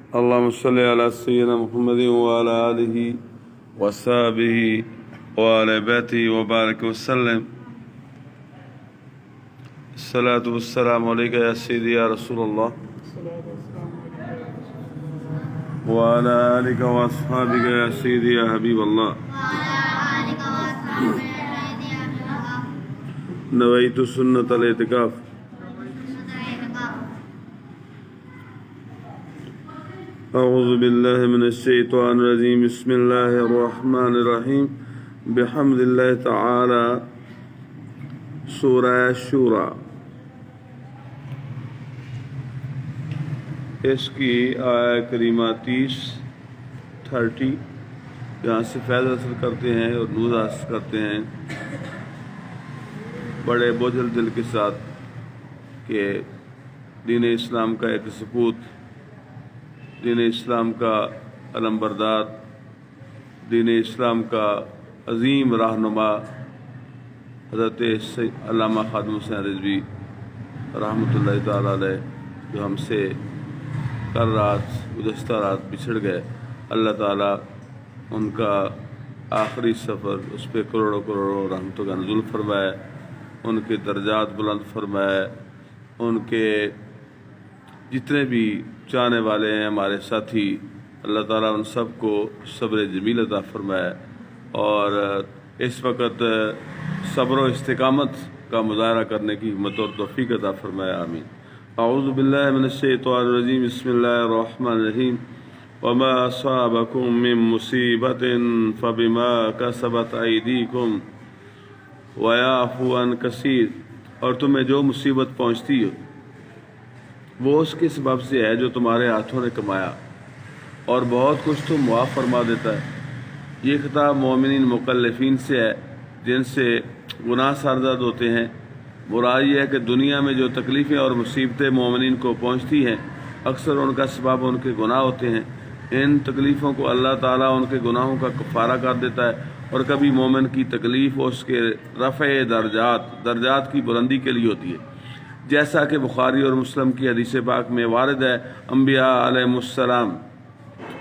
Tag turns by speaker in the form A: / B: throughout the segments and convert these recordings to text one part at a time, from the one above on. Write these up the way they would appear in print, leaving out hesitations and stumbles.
A: اللهم صل على سيدنا محمد وعلى آله وصحبه وعلى بيته وبارك وسلم. الصلاة والسلام عليك يا سيدي يا رسول الله وعلى آلك وأصحابك يا سيدي يا حبيب الله. نويت سنة الاعتكاف. أعوذ بالله من الشيطان الرجيم. بسم الله الرحمن الرحيم. بحمد الله تعالى. سورہ شورى. اس کی آیہ کریمہ 30 یہاں سے فیض حاصل کرتے ہیں اور نور حاصل کرتے ہیں بڑے بوجھل دل کے ساتھ کہ دین اسلام کا ایک سپوت، دین اسلام کا علمبردار، دین اسلام کا عظیم رہنما حضرت علامہ خادم حسین رضوی رحمۃ اللہ تعالیٰ علیہ جو ہم سے گزشتہ رات بچھڑ گئے، اللہ تعالیٰ ان کا آخری سفر اس پہ کروڑوں کروڑوں رحمتوں کا نزول فرمائے، ان کے درجات بلند فرمائے، ان کے جتنے بھی چاہنے والے ہیں ہمارے ساتھی، اللہ تعالیٰ ان سب کو صبر جمیل عطا فرمائے اور اس وقت صبر و استقامت کا مظاہرہ کرنے کی ہمت اور توفیق عطا فرمائے. آمین. اعوذ باللہ من الشیطان الرجیم. بسم اللہ الرحمن الرحیم. وما اصابکم من مصیبت فبما کسبت ایدیکم ویعفو عن کثیر. اور تمہیں جو مصیبت پہنچتی ہو وہ اس کے سبب سے ہے جو تمہارے ہاتھوں نے کمایا، اور بہت کچھ تو معاف فرما دیتا ہے. یہ خطاب مومنین مکلفین سے ہے جن سے گناہ سرزد ہوتے ہیں. مراد یہ ہے کہ دنیا میں جو تکلیفیں اور مصیبتیں مومنین کو پہنچتی ہیں اکثر ان کا سبب ان کے گناہ ہوتے ہیں. ان تکلیفوں کو اللہ تعالیٰ ان کے گناہوں کا کفارہ کر دیتا ہے، اور کبھی مومن کی تکلیف اس کے رفع درجات کی بلندی کے لیے ہوتی ہے، جیسا کہ بخاری اور مسلم کی حدیث پاک میں وارد ہے. انبیاء علیہ السلام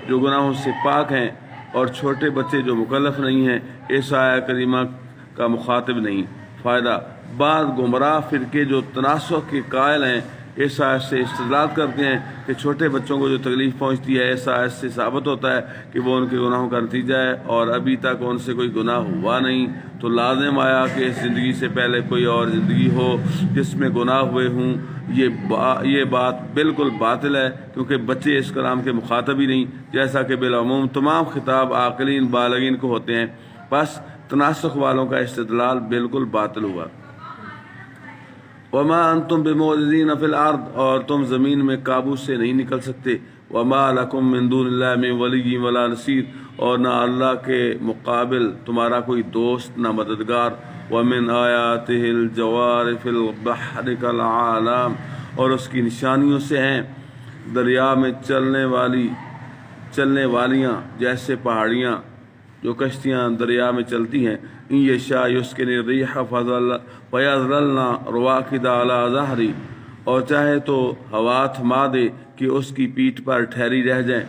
A: جو گناہوں سے پاک ہیں اور چھوٹے بچے جو مکلف نہیں ہیں اس آیہ کریمہ کا مخاطب نہیں. فائدہ: بعض گمراہ فرقے جو تناسخ کے قائل ہیں اس آیت سے استدلال کرتے ہیں کہ چھوٹے بچوں کو جو تکلیف پہنچتی ہے اس آیت سے ثابت ہوتا ہے کہ وہ ان کے گناہوں کا نتیجہ ہے اور ابھی تک ان سے کوئی گناہ ہوا نہیں، تو لازم آیا کہ اس زندگی سے پہلے کوئی اور زندگی ہو جس میں گناہ ہوئے ہوں. یہ بات بالکل باطل ہے کیونکہ بچے اس کلام کے مخاطب ہی نہیں، جیسا کہ بالعموم تمام خطاب عاقلین بالغین کو ہوتے ہیں. بس تناسخ والوں کا استدلال بالکل باطل ہوا. وما انتم بمعجزین فی الارض. اور تم زمین میں قابو سے نہیں نکل سکتے. وما لکم من دون اللہ من ولی ولا نصیر. اور نہ اللہ کے مقابل تمہارا کوئی دوست نہ مددگار. ومن آیاتہ الجوار فی البحر کالعالم. اور اس کی نشانیوں سے ہیں دریا میں چلنے والیاں جیسے پہاڑیاں جو کشتیاں دریا میں چلتی ہیں. ان یشاء یسکن الریح فیظللن رواکد علی ظہری. اور چاہے تو ہوا تھما دے کہ اس کی پیٹھ پر ٹھہری رہ جائیں.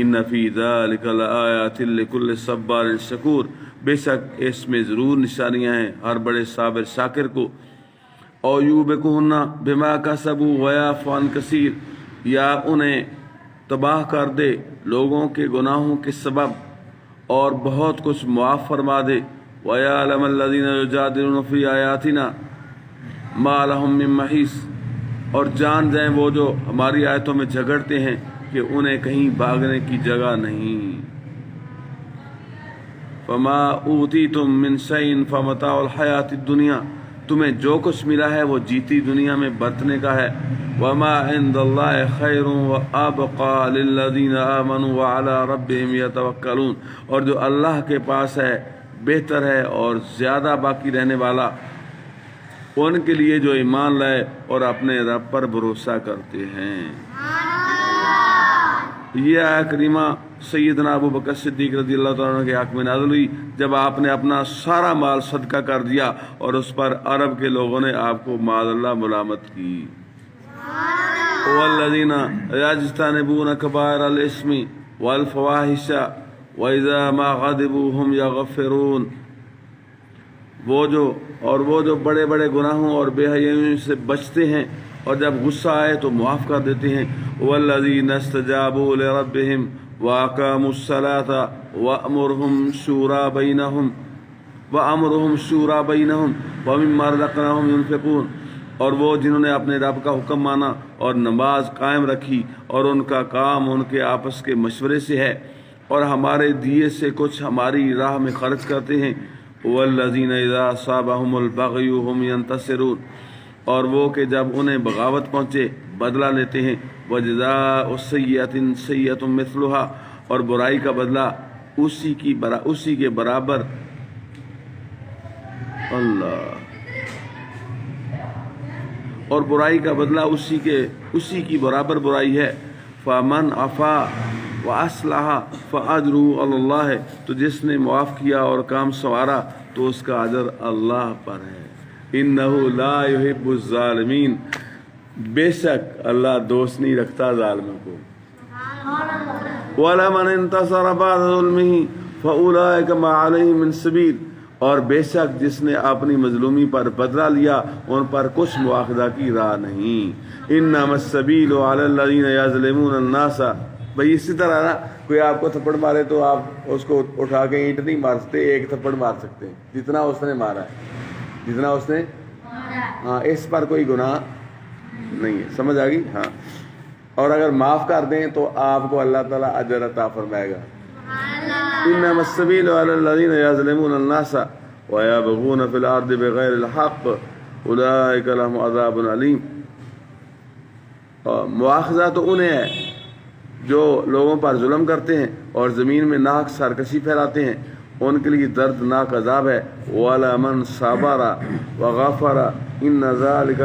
A: ان فی ذلک لآیات لکل صبار شکور. بے شک اس میں ضرور نشانیاں ہیں ہر بڑے صابر شاکر کو. او یوبکہن بما کسبوا ویعفو عن کثیر. یا انہیں تباہ کر دے لوگوں کے گناہوں کے سبب اور بہت کچھ معاف فرما دے. وَيَعْلَمَ الَّذِينَ يُجَادِلُونَ فِي آيَاتِنَا مَا لَهُم مِّن مَّحِيصٍ. اور جان جائیں وہ جو ہماری آیتوں میں جھگڑتے ہیں کہ انہیں کہیں بھاگنے کی جگہ نہیں. فَمَا أُوتِيتُم مِّن شَيْءٍ فَمَتَاعُ الْحَيَاةِ الدُّنْيَا. تمہیں جو کچھ ملا ہے وہ جیتی دنیا میں برتنے کا ہے. وَمَا عِندَ اللَّهِ خَيْرٌ وَأَبْقَىٰ لِلَّذِينَ آمَنُوا وَعَلَىٰ رَبِّهِمْ يَتَوَكَّلُونَ. اور جو اللہ کے پاس ہے بہتر ہے اور زیادہ باقی رہنے والا ان کے لیے جو ایمان لائے اور اپنے رب پر بھروسہ کرتے ہیں. یہ آیہ کریمہ سیدنا ابو بکر صدیق رضی اللہ تعالیٰ عنہ کے حق میں نازل ہوئی جب آپ نے اپنا سارا مال صدقہ کر دیا اور اس پر عرب کے لوگوں نے آپ کو معاذ اللہ ملامت کی. والذین یجتنبون کبائر الاسم والفواحش وَإِذَا مَا غَضِبُوا هُمْ يَغْفِرُونَ، وہ جو بڑے بڑے گناہوں اور بے حیائیوں سے بچتے ہیں اور جب غصہ آئے تو معاف کر دیتے ہیں۔ وَالَّذِينَ اسْتَجَابُوا لِرَبِّهِمْ وَأَقَامُوا الصَّلَاةَ وَأَمْرُهُمْ شُورَى بَيْنَهُمْ وَمِمَّا رَزَقْنَاهُمْ يُنْفِقُونَ، اور وہ جنہوں نے اپنے رب کا حکم مانا اور نماز قائم رکھی اور ان کا کام ان کے آپس کے مشورے سے ہے اور ہمارے دیے سے کچھ ہماری راہ میں خرچ کرتے ہیں۔ والذین اذا اصابهم البغی هم ينتصرون، اور وہ کہ جب انہیں بغاوت پہنچے بدلہ لیتے ہیں۔ وجزاء سیئۃ سیئۃ مثلها، اور برائی کا بدلہ اسی کے برابر اور برائی کا بدلہ اسی کی برابر برائی ہے۔ فمن عفا واصلح فاجرہ علی اللہ، تو جس نے معاف کیا اور کام سنوارا تو اس کا اجر اللہ پر ہے۔ انہ لا یحب الظالمین، بے شک اللہ دوست نہیں رکھتا ظالموں کو۔ وَلَمَنِ انتصر بعد ظلمہ فأولئک ما علیہم من سبیل، اور بے شک جس نے اپنی مظلومی پر بدلہ لیا ان پر کچھ مواخذہ کی راہ نہیں۔ انما السبیل علی الذین یظلمون الناس، بھئی اسی طرح نا کوئی آپ کو تھپڑ مارے تو آپ اس کو اٹھا کے اینٹ نہیں مار سکتے، ایک تھپڑ مار سکتے ہیں جتنا اس نے مارا ہے، جتنا اس نے، ہاں اس پر کوئی گناہ نہیں ہے۔ سمجھ آ گئی؟ ہاں، اور اگر معاف کر دیں تو آپ کو اللہ تعالیٰ اجر عطا فرمائے گا۔ انما السبیل علی الذین یظلمون الناس ویبغون فی الارض بغیر الحق اولئک لهم عذاب علیم، مواخذہ تو انہیں ہے جو لوگوں پر ظلم کرتے ہیں اور زمین میں ناحق سرکشی پھیلاتے ہیں، ان کے لیے دردناک عذاب ہے۔ وَلَمَنْ صَبَرَ وَغَفَرَ إِنَّ ذَلِكَ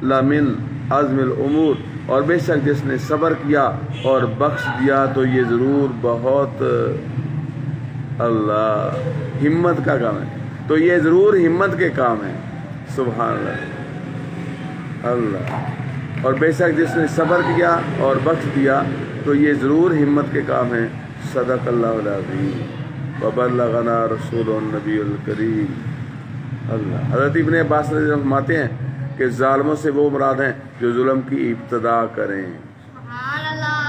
A: لَمِنْ عَزْمِ الْأُمُورِ، اور بے شک جس نے صبر کیا اور بخش دیا تو یہ ضرور بہت اللہ ہمت کا کام ہے، تو یہ ضرور ہمت کے کام ہے۔ سبحان اللہ، اور بے شک جس نے صبر کیا اور بخش دیا تو یہ ضرور ہمت کے کام ہے۔ صدق اللہ العظیم وبلغنا رسول النبی الکریم۔ اللہ، حضرت ابن عباس رضی اللہ عنہ فرماتے ہیں کہ ظالموں سے وہ مراد ہیں جو ظلم کی ابتدا کریں۔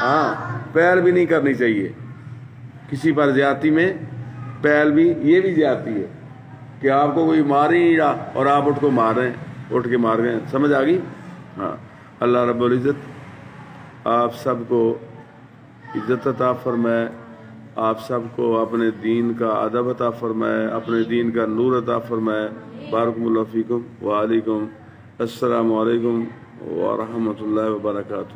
A: ہاں، پہل بھی نہیں کرنی چاہیے کسی پر زیادتی میں، پہل بھی، یہ بھی زیادتی ہے کہ آپ کو کوئی مار ہی نہیں رہا اور آپ اٹھ کے مار گئے۔ سمجھ آ گئی؟ ہاں، اللہ رب العزت آپ سب کو عزت عطا فرمائے، آپ سب کو اپنے دین کا ادب عطا فرمائے، اپنے دین کا نور عطا فرمائے۔ بارک اللہ فیکم وعلیکم السلام علیکم ورحمۃ اللہ وبرکاتہ۔